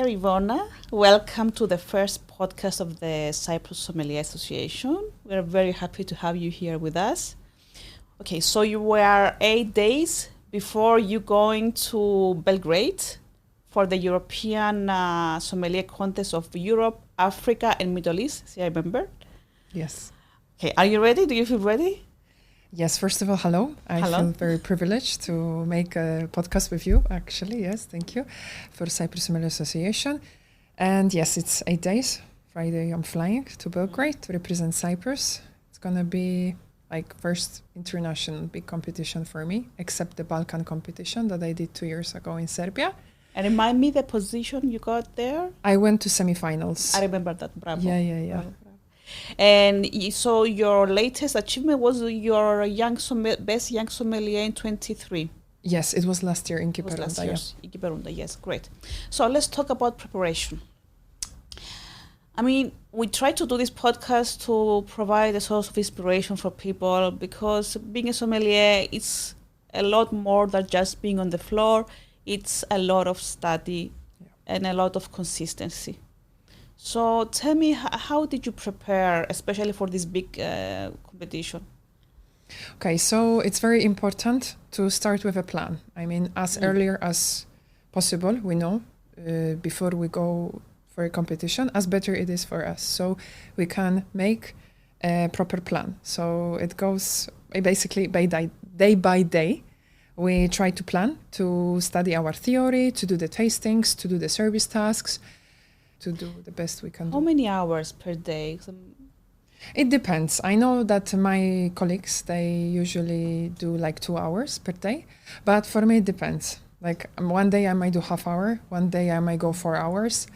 Dear Iwona, welcome to the first podcast of the Cyprus Sommelier Association. We're very happy to have you here with us. Okay, so you were 8 days before you going to Belgrade for the European Sommelier Contest of Europe, Africa and Middle East, see I remember? Yes. Okay, are you ready? Do you feel ready? Yes, first of all, hello. I feel very privileged to make a podcast with you, actually. Yes, thank you for Cyprus Sommelier Association. And yes, it's 8 days. Friday, I'm flying to Belgrade to represent Cyprus. It's going to be like first international big competition for me, except the Balkan competition that I did 2 years ago in Serbia. And remind me the position you got there? I went to semifinals. I remember that. Bravo. Yeah. Bravo. And so your latest achievement was your best young sommelier in 23. Yes, it was last year in Kipru. Yes, great. So let's talk about preparation. I mean, we try to do this podcast to provide a source of inspiration for people because being a sommelier is a lot more than just being on the floor. It's a lot of study and a lot of consistency. So tell me, how did you prepare, especially for this big competition? Okay, so it's very important to start with a plan. I mean, as earlier as possible, we know, before we go for a competition, as better it is for us. So we can make a proper plan. So it goes basically day by day. We try to plan, to study our theory, to do the tastings, to do the service tasks, to do the best we can do. How many hours per day? It depends. I know that my colleagues, they usually do like 2 hours per day, but for me it depends. Like one day I might do half hour, one day I might go 4 hours.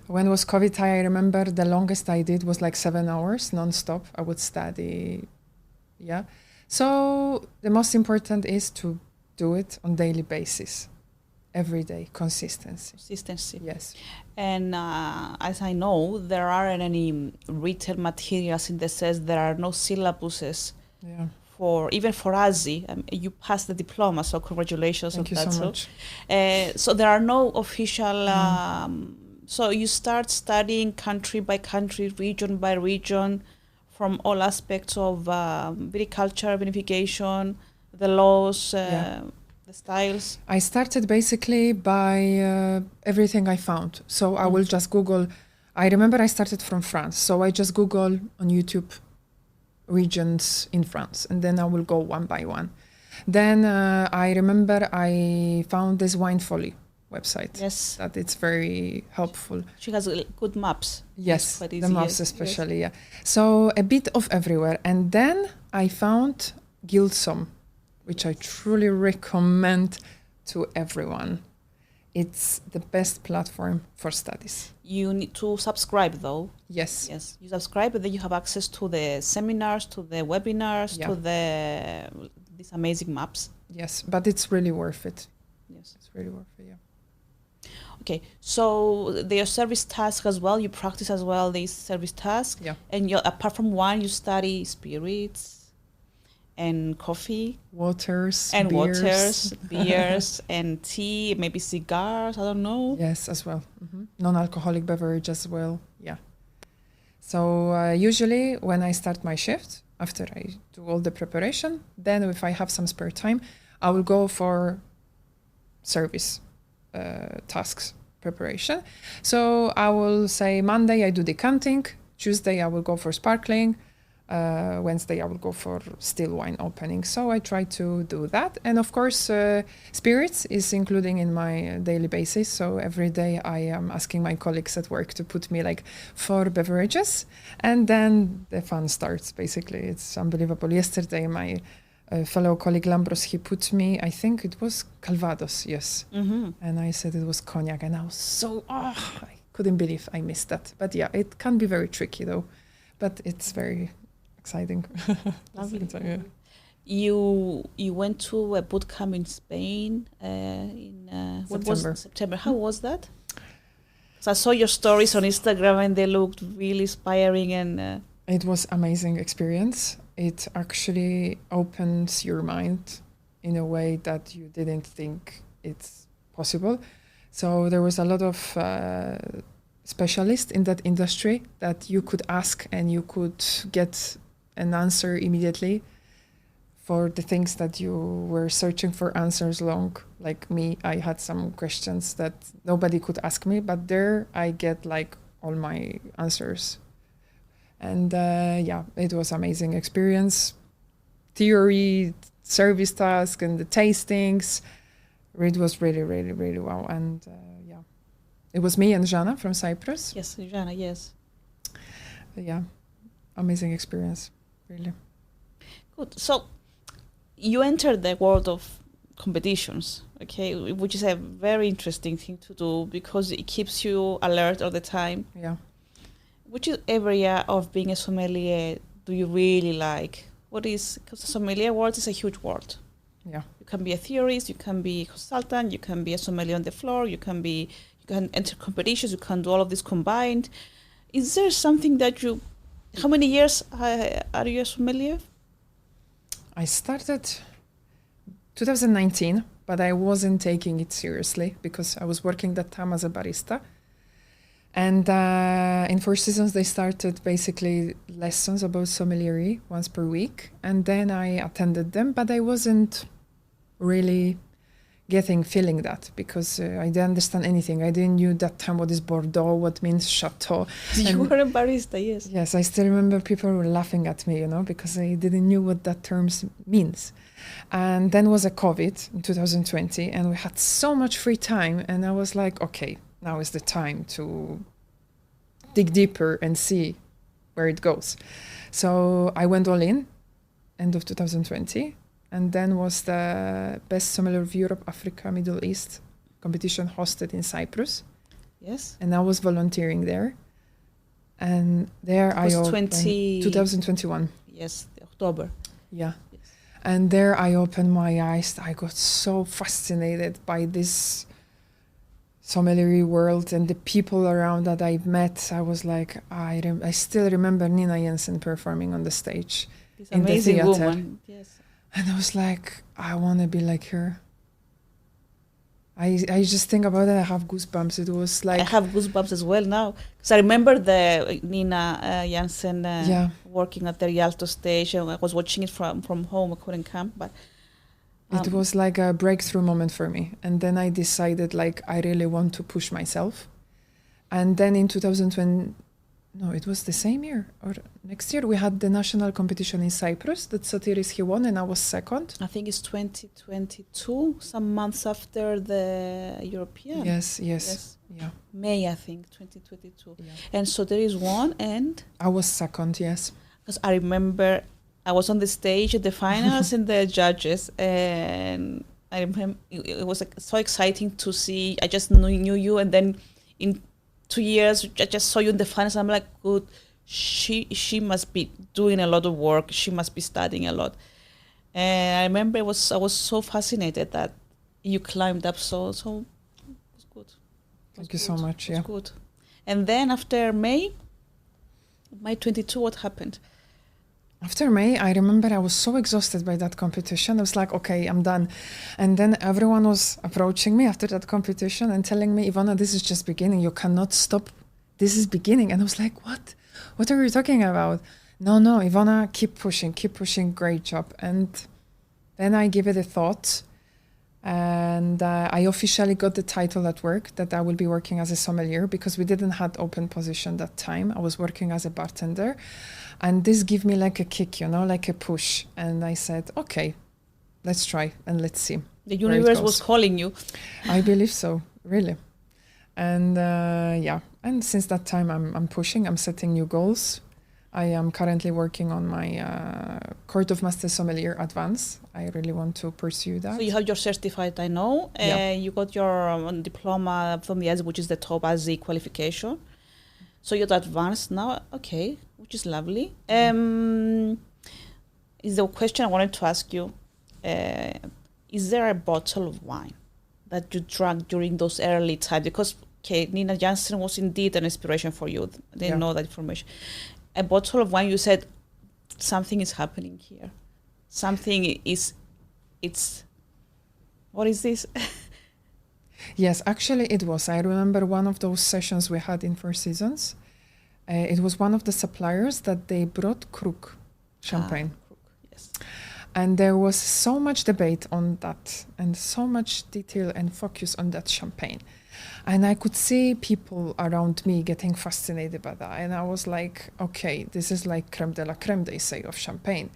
When it was COVID, I remember the longest I did was like 7 hours non-stop. I would study, So the most important is to do it on daily basis. Every day, consistency. Yes. And as I know, there aren't any written materials in the sense there are no syllabuses even for ASI. You passed the diploma, so congratulations on that. Thank you so much. So there are no official. So you start studying country by country, region by region, from all aspects of viticulture, vinification, the laws. The styles? I started basically by everything I found. So I will just Google. I remember I started from France. So I just Google on YouTube regions in France. And then I will go one by one. Then I remember I found this Wine Folly website. Yes. That it's very helpful. She has good maps. Yes, the maps especially, So a bit of everywhere. And then I found Somms, which I truly recommend to everyone. It's the best platform for studies. You need to subscribe though. Yes. You subscribe and then you have access to the seminars, to the webinars, to these amazing maps. Yes, but it's really worth it. Yes. It's really worth it, Okay, so your service task as well, you practice as well these service tasks. Yeah. And apart from wine, you study spirits and coffee, beers, and tea, maybe cigars, I don't know. Yes, as well. Non-alcoholic beverage as well. So usually when I start my shift, after I do all the preparation, then if I have some spare time, I will go for service tasks preparation. So I will say Monday I do decanting, Tuesday I will go for sparkling, Wednesday I will go for still wine opening. So I try to do that. And of course, spirits is including in my daily basis. So every day I am asking my colleagues at work to put me like 4 beverages. And then the fun starts, basically. It's unbelievable. Yesterday, my fellow colleague Lambros, he put me, I think it was Calvados, yes. And I said it was cognac. And I was I couldn't believe I missed that. But it can be very tricky though. But it's very exciting. You went to a boot camp in Spain in September. How was that? So I saw your stories on Instagram and they looked really inspiring and it was amazing experience. It actually opens your mind in a way that you didn't think it's possible. So there was a lot of specialists in that industry that you could ask and you could get an answer immediately for the things that you were searching for answers long. Like me, I had some questions that nobody could ask me, but there I get like all my answers. And it was amazing experience. Theory, service task, and the tastings. It was really, really, really wow. And it was me and Jana from Cyprus. Yes, Jana, yes. Amazing experience, really. Good. So you entered the world of competitions, okay, which is a very interesting thing to do because it keeps you alert all the time. Yeah. Which area of being a sommelier do you really like? Because the sommelier world is a huge world. Yeah. You can be a theorist, you can be a consultant, you can be a sommelier on the floor, you can enter competitions, you can do all of this combined. Is there something that how many years are you a sommelier? I started 2019, but I wasn't taking it seriously because I was working that time as a barista. And in Four Seasons, they started basically lessons about sommelier once per week. And then I attended them, but I wasn't really feeling that because I didn't understand anything. I didn't know that time what is Bordeaux, what means chateau. You were a barista, yes. Yes, I still remember people were laughing at me, because I didn't know what that term means. And then was a COVID in 2020, and we had so much free time. And I was like, okay, now is the time to dig deeper and see where it goes. So I went all in, end of 2020. And then was the Best Sommelier of Europe, Africa, Middle East competition hosted in Cyprus. Yes. And I was volunteering there. And there I opened 2021. Yes, October. Yeah. Yes. And there I opened my eyes. I got so fascinated by this sommelier world and the people around that I've met. I was like, I still remember Nina Jensen performing on the stage. This in amazing the theater. Woman. Yes. And I was like, I want to be like her. I just think about it, I have goosebumps. It was like... I have goosebumps as well now. Because I remember the Nina Jensen working at the Rialto stage. And I was watching it from home. I couldn't come, but... it was like a breakthrough moment for me. And then I decided, I really want to push myself. And then in 2020... No, it was the same year or next year. We had the national competition in Cyprus that Sotiris he won and I was second. I think it's 2022, some months after the European. Yes. Yeah. May, I think, 2022. Yeah. And Sotiris won and? I was second, yes. Because I remember I was on the stage at the finals and the judges, and I remember it was so exciting to see. I just knew you, and then in 2 years, I just saw you in the finals. I'm like, good. She must be doing a lot of work. She must be studying a lot. And I remember I was so fascinated that you climbed up. So it was good. Thank you so much. Yeah. It was good. And then after May 22, what happened? After May, I remember I was so exhausted by that competition. I was like, okay, I'm done. And then everyone was approaching me after that competition and telling me, Iwona, this is just beginning. You cannot stop. This is beginning. And I was like, what? What are you talking about? No, Iwona, keep pushing. Great job. And then I gave it a thought. And I officially got the title at work that I will be working as a sommelier because we didn't have open position that time. I was working as a bartender. And this gave me like a kick, like a push. And I said, okay, let's try and let's see. The universe was calling you. I believe so, really. And and since that time I'm pushing, I'm setting new goals. I am currently working on my Court of Master Sommelier Advance. I really want to pursue that. So you have your certified, I know. You got your diploma from the ASI, which is the top ASI qualification. So you're advanced now, okay, which is lovely. Is the question I wanted to ask you, is there a bottle of wine that you drank during those early times? Because, Nina Jensen was indeed an inspiration for you. I didn't know that information. A bottle of wine, you said, something is happening here. What is this? Yes, actually it was. I remember one of those sessions we had in Four Seasons. It was one of the suppliers that they brought Krug champagne. Krug, yes. And there was so much debate on that and so much detail and focus on that champagne. And I could see people around me getting fascinated by that. And I was like, okay, this is like creme de la creme, they say, of champagne.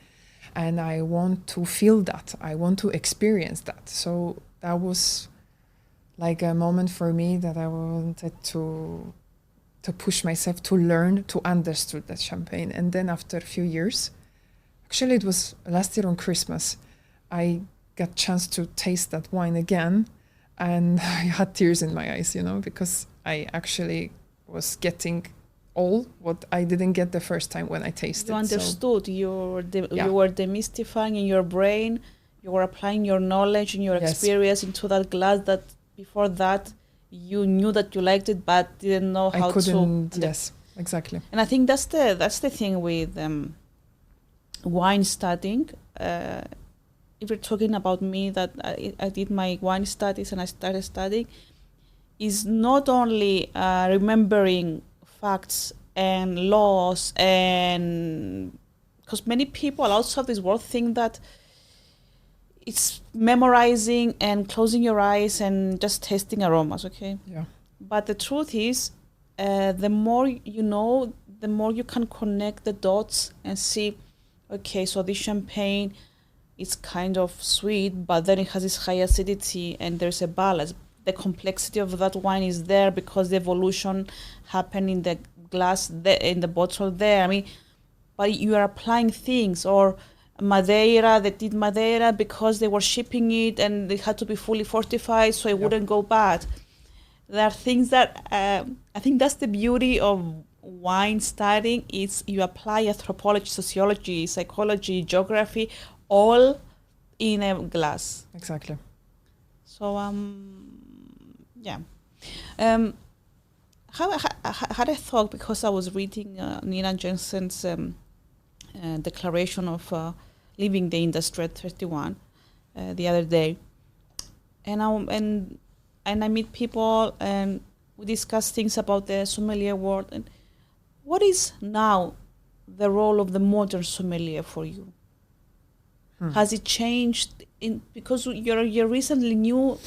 And I want to feel that. I want to experience that. So that was like a moment for me that I wanted to push myself to learn, to understand that champagne. And then after a few years, actually it was last year on Christmas, I got chance to taste that wine again. And I had tears in my eyes, because I actually was getting all what I didn't get the first time when I tasted. You understood. You were demystifying in your brain. You were applying your knowledge and your experience into that glass that before that you knew that you liked it but didn't know how to. Yes, exactly. And I think that's the thing with wine studying. If you're talking about me, that I did my wine studies and I started studying, is not only remembering facts and laws, and because many people outside this world think that it's memorizing and closing your eyes and just tasting aromas, okay? Yeah. But the truth is, the more you know, the more you can connect the dots and see, okay, so this champagne, it's kind of sweet, but then it has this high acidity and there's a balance. The complexity of that wine is there because the evolution happened in the glass, in the bottle there. I mean, but you are applying things. Or Madeira, they did Madeira because they were shipping it and it had to be fully fortified so it wouldn't go bad. There are things that, I think that's the beauty of wine studying, is you apply anthropology, sociology, psychology, geography, all in a glass. Exactly. So, yeah. I had a thought because I was reading Nina Jensen's declaration of leaving the industry at 31 the other day, and I meet people and we discuss things about the sommelier world. And what is now the role of the modern sommelier for you? Has it changed because you're recently new,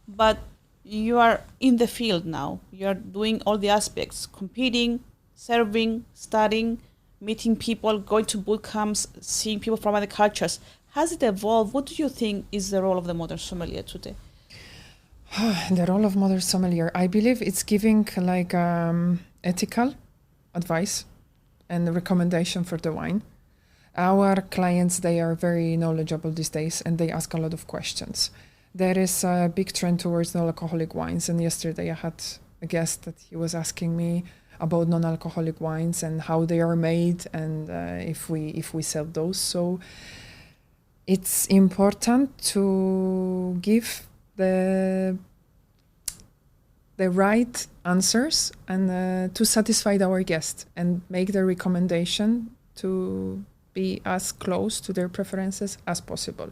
but you are in the field now. You are doing all the aspects: competing, serving, studying, meeting people, going to boot camps, seeing people from other cultures. Has it evolved? What do you think is the role of the modern sommelier today? The role of modern sommelier, I believe it's giving like ethical advice and recommendation for the wine. Our clients, they are very knowledgeable these days and they ask a lot of questions. There is a big trend towards non-alcoholic wines, and yesterday I had a guest that he was asking me about non-alcoholic wines and how they are made and if we sell those. So it's important to give the right answers and to satisfy our guest and make the recommendation to be as close to their preferences as possible.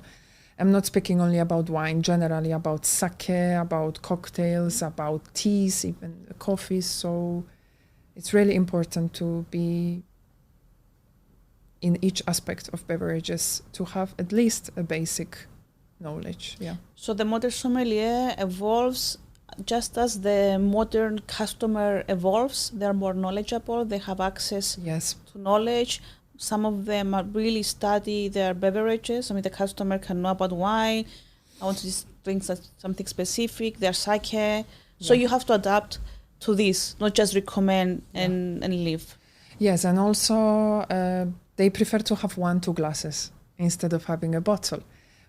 I'm not speaking only about wine, generally about sake, about cocktails, about teas, even coffees. So it's really important to be in each aspect of beverages to have at least a basic knowledge. Yeah. So the modern sommelier evolves just as the modern customer evolves. They're more knowledgeable. They have access to knowledge. Some of them are really study their beverages. I mean, the customer can know about wine. I want to just drink something specific, their sake. So you have to adapt to this, not just recommend and leave. Yes, and also they prefer to have 1-2 glasses instead of having a bottle,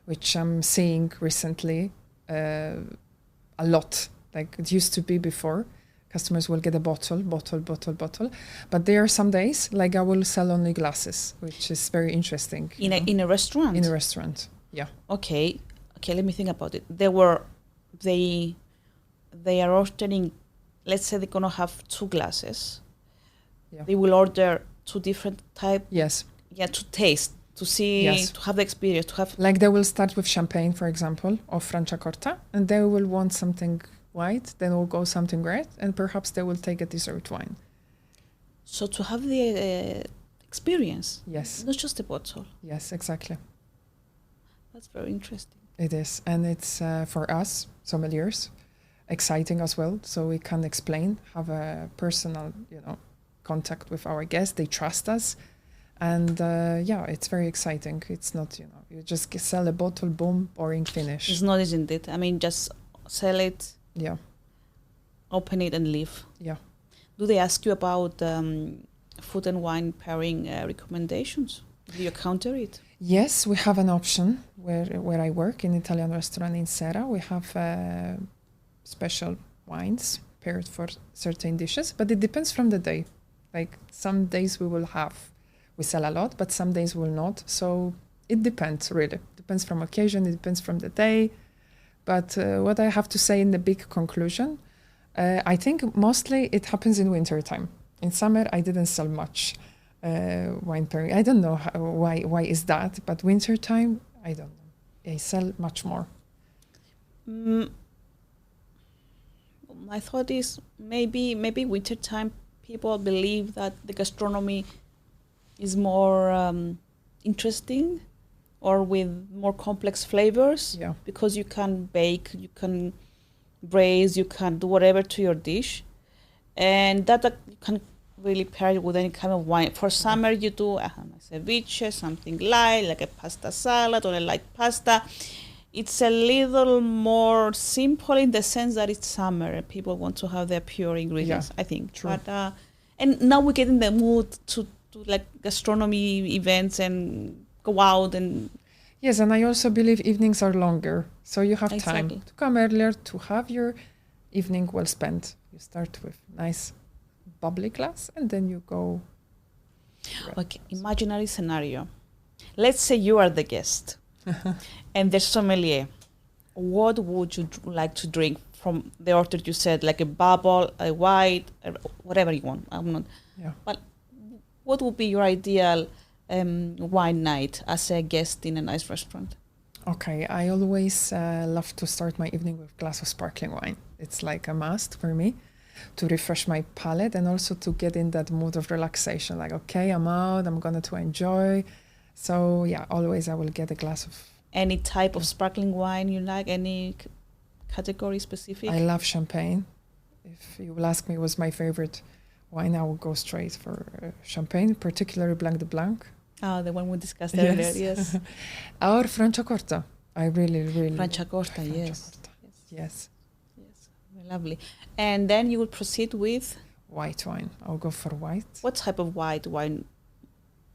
which I'm seeing recently a lot. Like it used to be before. Customers will get a bottle. But there are some days, like I will sell only glasses, which is very interesting. In a restaurant? In a restaurant, yeah. Okay, let me think about it. They are ordering, let's say they're going to have 2 glasses. Yeah. They will order 2 different types. Yes. Yeah, to taste to see, to have the experience, to have... Like they will start with champagne, for example, or Franciacorta, and they will want something white, then will go something red, and perhaps they will take a dessert wine. So to have the experience. Yes. Not just a bottle. Yes, exactly. That's very interesting. It is, and it's for us, sommeliers, exciting as well, so we can explain, have a personal, contact with our guests. They trust us. And it's very exciting. It's not, you just sell a bottle, boom, boring, finish. It's not, isn't it? I mean, just sell it, open it and leave. Yeah. Do they ask you about food and wine pairing recommendations? Do you counter it? Yes, we have an option where I work in Italian restaurant in Serra. We have special wines paired for certain dishes, but it depends from the day. Like some days we sell a lot, but some days will not. So it depends, really. Depends from occasion, it depends from the day. But what I have to say in the big conclusion, I think mostly it happens in winter time. In summer, I didn't sell much wine pairing. I don't know why is that, but winter time, I don't know. I sell much more. My thought is maybe winter time people believe that the gastronomy is more interesting or with more complex flavors because you can bake, you can braise, you can do whatever to your dish, and that you can really pair it with any kind of wine. For summer you do a ceviche, something light like a pasta salad or a light pasta. It's a little more simple in the sense that it's summer and people want to have their pure ingredients, I think. True. But and now we get in the mood to like gastronomy events and go out and... Yes, and I also believe evenings are longer. So you have time to come earlier to have your evening well spent. You start with nice bubbly glass and then you go... Okay, imaginary scenario. Let's say you are the guest and the sommelier. What would you like to drink from the order you said, like a bubble, a white, whatever you want? I'm not... Yeah. But what would be your ideal wine night as a guest in a nice restaurant? Okay, I always love to start my evening with a glass of sparkling wine. It's like a must for me to refresh my palate and also to get in that mood of relaxation. Like, okay, I'm out, I'm going to enjoy. So yeah, always I will get a glass of... Any type of sparkling wine you like? Any category specific? I love champagne. If you will ask me what's my favorite wine, I will go straight for champagne, particularly Blanc de Blanc. Oh, the one we discussed earlier, yes. Or Franciacorta. I really... Franciacorta, yes. Yes. Lovely. And then you will proceed with? White wine. I'll go for white. What type of white wine?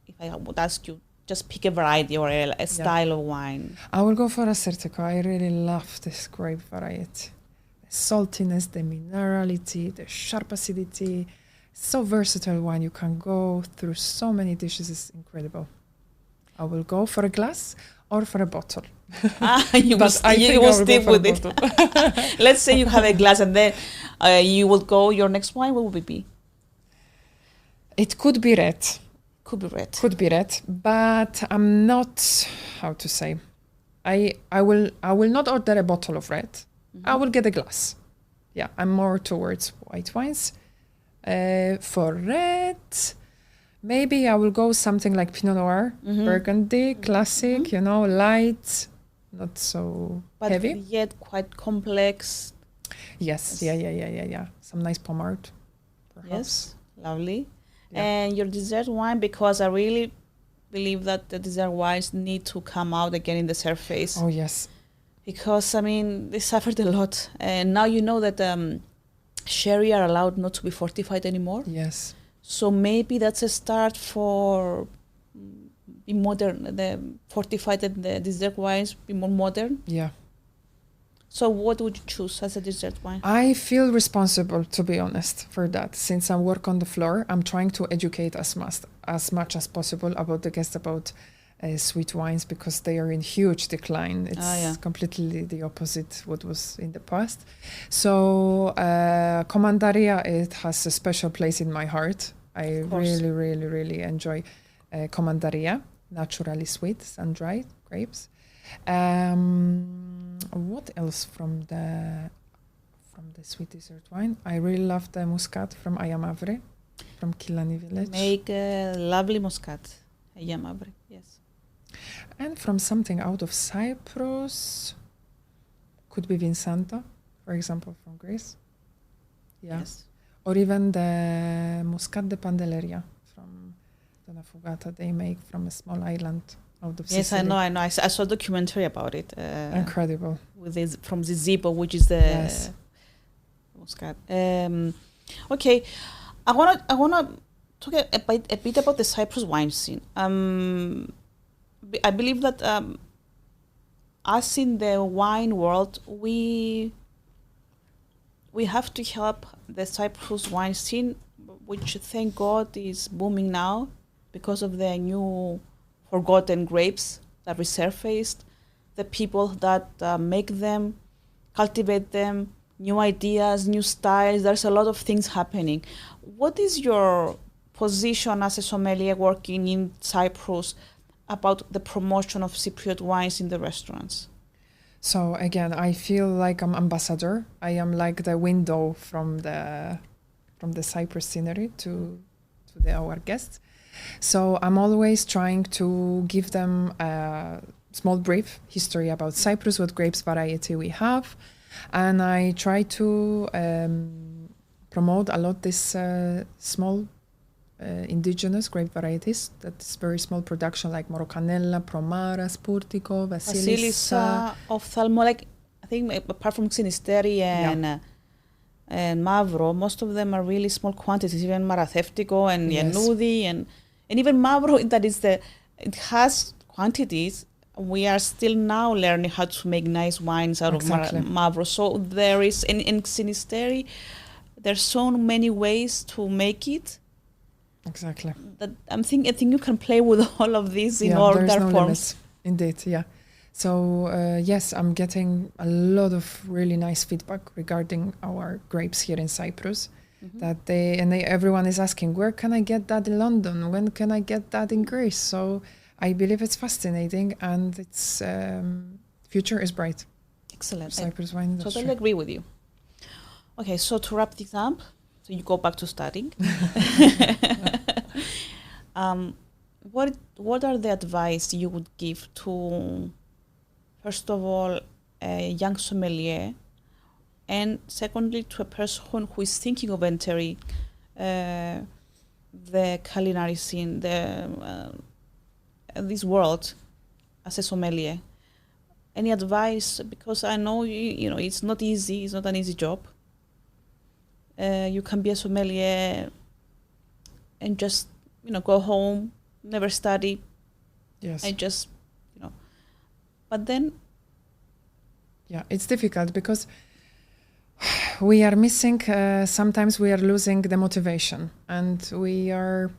If I would ask you, just pick a variety or a style of wine. I will go for Acertico. I really love this grape variety. The saltiness, the minerality, the sharp acidity. So versatile wine. You can go through so many dishes. It's incredible. I will go for a glass or for a bottle. You will stick with it. Let's say you have a glass and then you will go, your next wine, what would it be? It could be red. Could be red, but I'm not, how to say, I will not order a bottle of red. Mm-hmm. I will get a glass. Yeah, I'm more towards white wines. For red, maybe I will go something like Pinot Noir, Burgundy, classic, light, not so heavy. But yet quite complex. Yes, yeah. Some nice Pommard, perhaps. Yes, lovely. Yeah. And your dessert wine, because I really believe that the dessert wines need to come out again in the surface. Oh, yes. Because, they suffered a lot. And now you know that sherry are allowed not to be fortified anymore. Yes. So maybe that's a start for be modern, the fortified and the dessert wines be more modern. Yeah. So what would you choose as a dessert wine? I feel responsible, to be honest, for that. Since I work on the floor, I'm trying to educate as much as possible about the guests about sweet wines because they are in huge decline. It's completely the opposite what was in the past. So Commandaria, it has a special place in my heart. I really, really, really enjoy Commandaria. naturally sweet, sun-dried grapes. What else from the sweet dessert wine? I really love the muscat from Ayamavre, from Kilani village. Make a lovely muscat, Ayamavre, yes. And from something out of Cyprus, could be Vinsanto, for example, from Greece. Yeah. Yes. Or even the Muscat de Pandeleria from Donna Fugata, they make from a small island out of Sicily. Yes, I know. I saw a documentary about it. Incredible. With this, from the Zippo, which is the Muscat. Okay, I wanna talk a bit about the Cyprus wine scene. I believe that us in the wine world, we have to help the Cyprus wine scene, which thank God is booming now because of the new forgotten grapes that resurfaced, the people that make them, cultivate them, new ideas, new styles. There's a lot of things happening. What is your position as a sommelier working in Cyprus about the promotion of Cypriot wines in the restaurants? So again, I feel like I'm ambassador. I am like the window from the Cyprus scenery to our guests. So I'm always trying to give them a small brief history about Cyprus, what grapes variety we have, and I try to promote a lot this small indigenous grape varieties. That's very small production like Morocanella, Promara, Spurtico, Vasilissa, Ophthalmo. Like I think apart from Xinisteri and Mavro, most of them are really small quantities. Even Maratheftico and Yanoudi and even Mavro, it has quantities. We are still now learning how to make nice wines out of Mavro. So there is in Xinisteri, there's so many ways to make it. Exactly. That I think you can play with all of these in all their forms. Limits. Indeed, yeah. So yes, I'm getting a lot of really nice feedback regarding our grapes here in Cyprus. Mm-hmm. Everyone is asking, where can I get that in London? When can I get that in Greece? So I believe it's fascinating and its future is bright. Excellent. Cyprus wine industry. Totally agree with you. Okay, so to wrap this up, so you go back to studying. What are the advice you would give to, first of all, a young sommelier, and secondly, to a person who is thinking of entering the culinary scene, this world as a sommelier? Any advice? Because I know it's not easy. It's not an easy job. You can be a sommelier and just go home, never study. Yes. And just but then it's difficult because we are missing, sometimes we are losing the motivation, and we are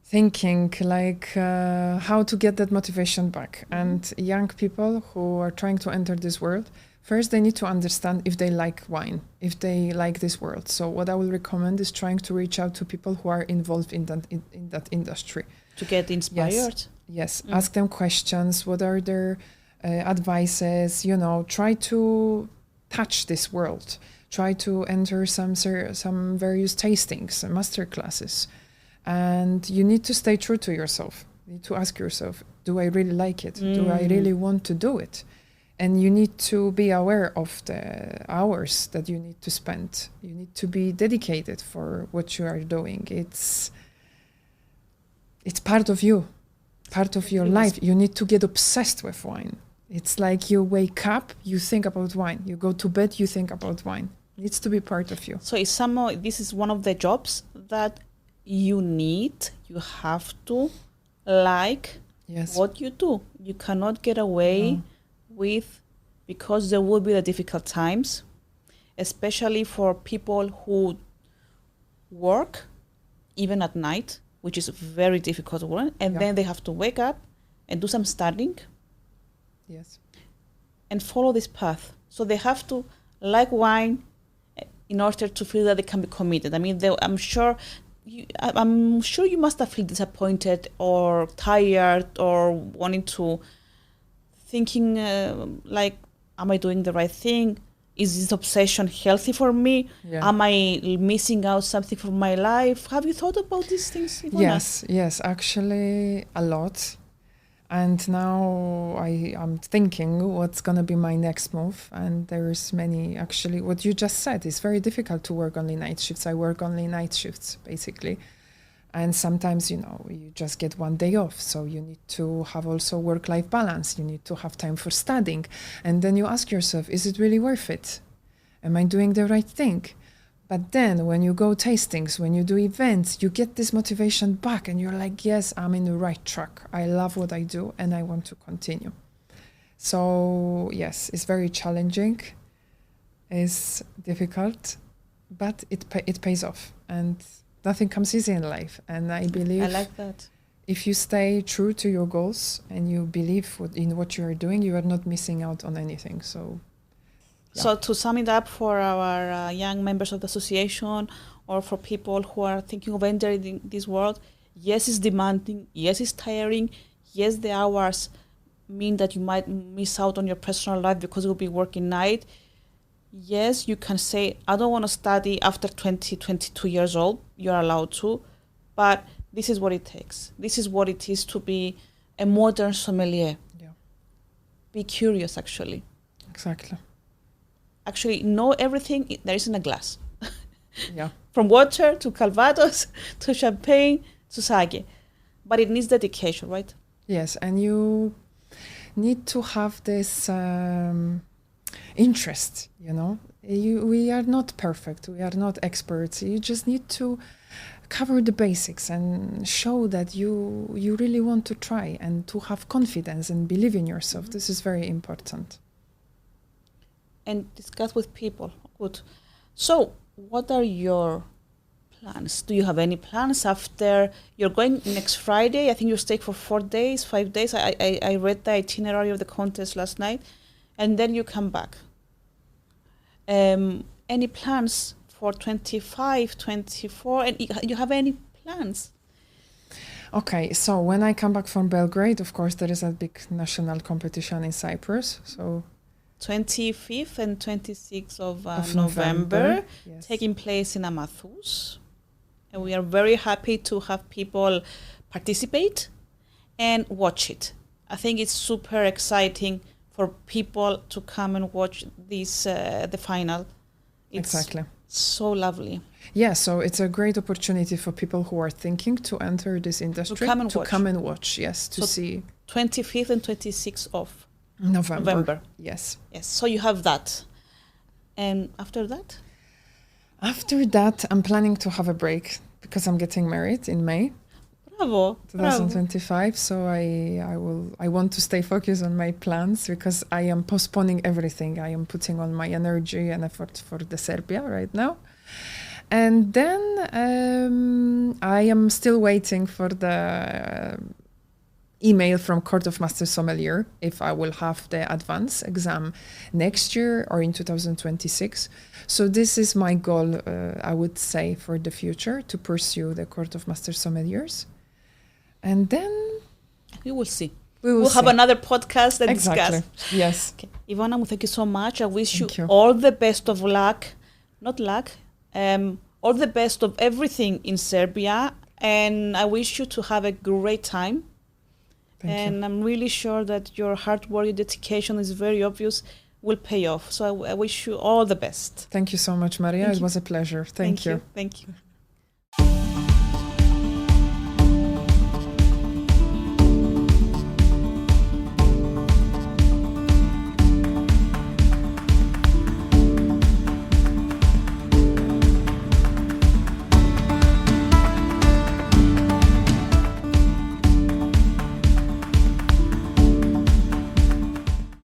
thinking like how to get that motivation back. And young people who are trying to enter this world, first they need to understand if they like wine, if they like this world. So what I will recommend is trying to reach out to people who are involved in that industry. To get inspired? Yes. Ask them questions. What are their advices? Try to touch this world. Try to enter some various tastings, master classes. And you need to stay true to yourself. You need to ask yourself, do I really like it? Do I really want to do it? And you need to be aware of the hours that you need to spend. You need to be dedicated for what you are doing. It's part of you, part of your life. You need to get obsessed with wine. It's like you wake up, you think about wine. You go to bed, you think about wine. It needs to be part of you. So this is one of the jobs that you have to like what you do. You cannot get away with, because there will be the difficult times, especially for people who work even at night, which is very difficult work, and then they have to wake up and do some studying. Yes. And follow this path. So they have to like wine in order to feel that they can be committed. I mean, I'm sure I'm sure you must have felt disappointed or tired or wanting to, thinking like, am I doing the right thing? Is this obsession healthy for me? Yeah. Am I missing out something from my life? Have you thought about these things, Iwona? Yes, actually a lot. And now I'm thinking what's going to be my next move. And there's many, actually, what you just said, it's very difficult to work only night shifts. I work only night shifts, basically. And sometimes, you just get one day off. So you need to have also work-life balance. You need to have time for studying. And then you ask yourself, is it really worth it? Am I doing the right thing? But then when you go tastings, when you do events, you get this motivation back and you're like, yes, I'm in the right track. I love what I do and I want to continue. So yes, it's very challenging. It's difficult, but it pays off. And nothing comes easy in life. And I believe I like that. If you stay true to your goals and you believe in what you are doing, you are not missing out on anything. So. Yeah. So to sum it up for our young members of the association or for people who are thinking of entering this world, yes, it's demanding, yes, it's tiring, yes, the hours mean that you might miss out on your personal life because you'll be working night. Yes, you can say, I don't want to study after 22 years old. You're allowed to, but this is what it takes. This is what it is to be a modern sommelier. Yeah. Be curious, actually. Exactly. Actually know everything there is in a glass. Yeah. From water to Calvados to champagne to sake. But it needs dedication, right? Yes, and you need to have this interest, We are not perfect. We are not experts. You just need to cover the basics and show that you really want to try and to have confidence and believe in yourself. Mm-hmm. This is very important. And discuss with people. Good. So, what are your plans? Do you have any plans after you're going next Friday? I think you stay for 4 days, 5 days. I read the itinerary of the contest last night, and then you come back. Any plans for 25, 24? And you have any plans? Okay, so when I come back from Belgrade, of course, there is a big national competition in Cyprus. So 25th and 26th of November, yes. Taking place in Amathus. And we are very happy to have people participate and watch it. I think it's super exciting for people to come and watch this the final. It's exactly. So lovely. Yeah, so it's a great opportunity for people who are thinking to enter this industry to come and watch. Yes, to see 25th and 26th of November. Yes. Yes. So you have that. And after that? After that, I'm planning to have a break because I'm getting married in May. Bravo. 2025. So I want to stay focused on my plans because I am postponing everything. I am putting all my energy and effort for the Serbia right now. And then I am still waiting for the email from Court of Master Sommelier if I will have the advanced exam next year or in 2026. So this is my goal, I would say, for the future, to pursue the Court of Master Sommeliers. And then we will see. We'll have another podcast and exactly. Discuss. Yes. Okay. Iwona, thank you so much. I wish you all the best of luck. Not luck. All the best of everything in Serbia. And I wish you to have a great time. Thank you. I'm really sure that your hard work, your dedication is very obvious, will pay off. So I wish you all the best. Thank you so much, Maria. It was a pleasure. Thank you. Thank you.